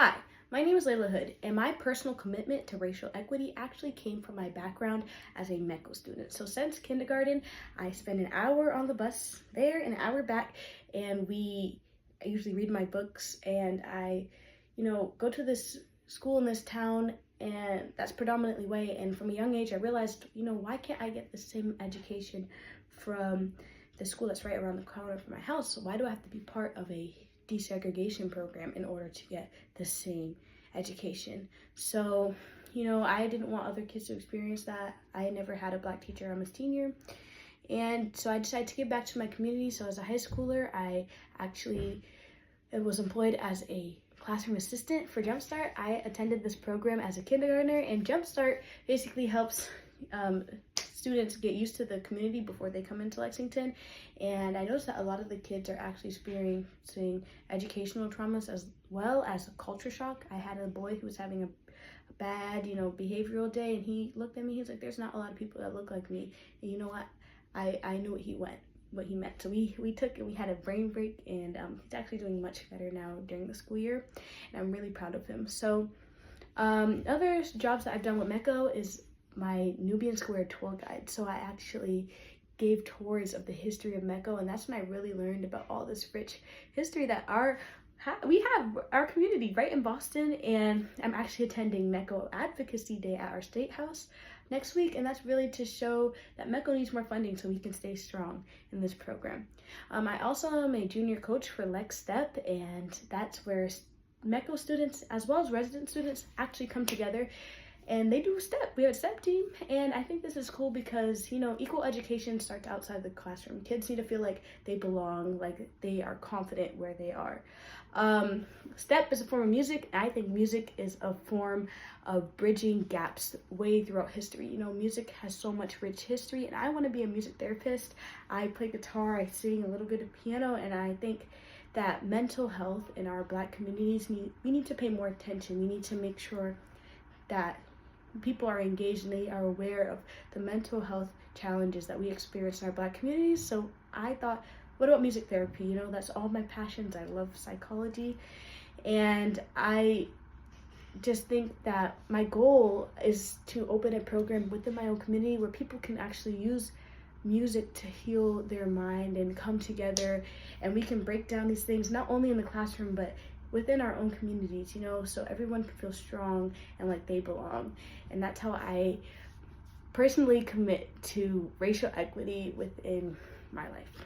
Hi, my name is Layla Hood, and my personal commitment to racial equity actually came from my background as a MECO student. So since kindergarten, I spend an hour on the bus there and an hour back, and I usually read my books, and I, go to this school in this town, and that's predominantly white. And from a young age, I realized, why can't I get the same education from the school that's right around the corner from my house? So why do I have to be part of a desegregation program in order to get the same education? So, I didn't want other kids to experience that. I never had a Black teacher. I'm a senior. And so I decided to give back to my community. So as a high schooler, I actually was employed as a classroom assistant for Jumpstart. I attended this program as a kindergartner, and Jumpstart basically helps students get used to the community before they come into Lexington. And I noticed that a lot of the kids are actually experiencing educational traumas as well as a culture shock. I had a boy who was having a bad, behavioral day, and he looked at me, he was like, there's not a lot of people that look like me. And you know what? I knew what he meant. So we had a brain break, and he's actually doing much better now during the school year, and I'm really proud of him. So other jobs that I've done with MECO is my Nubian Square tour guide. So I actually gave tours of the history of MECO, and that's when I really learned about all this rich history that we have our community right in Boston. And I'm actually attending MECO Advocacy Day at our State House next week, and that's really to show that MECO needs more funding so we can stay strong in this program. I also am a junior coach for Lex Step, and that's where MECO students as well as resident students actually come together and they do a step. We have a step team, and I think this is cool because, equal education starts outside the classroom. Kids need to feel like they belong, like they are confident where they are. Step is a form of music, and I think music is a form of bridging gaps way throughout history. Music has so much rich history, and I want to be a music therapist. I play guitar, I sing a little bit of piano, and I think that mental health in our Black communities, we need to pay more attention. We need to make sure that people are engaged and they are aware of the mental health challenges that we experience in our Black communities. So I thought, what about music therapy? That's all my passions. I love psychology, and I just think that my goal is to open a program within my own community where people can actually use music to heal their mind and come together, and we can break down these things not only in the classroom but within our own communities, so everyone can feel strong and like they belong. And that's how I personally commit to racial equity within my life.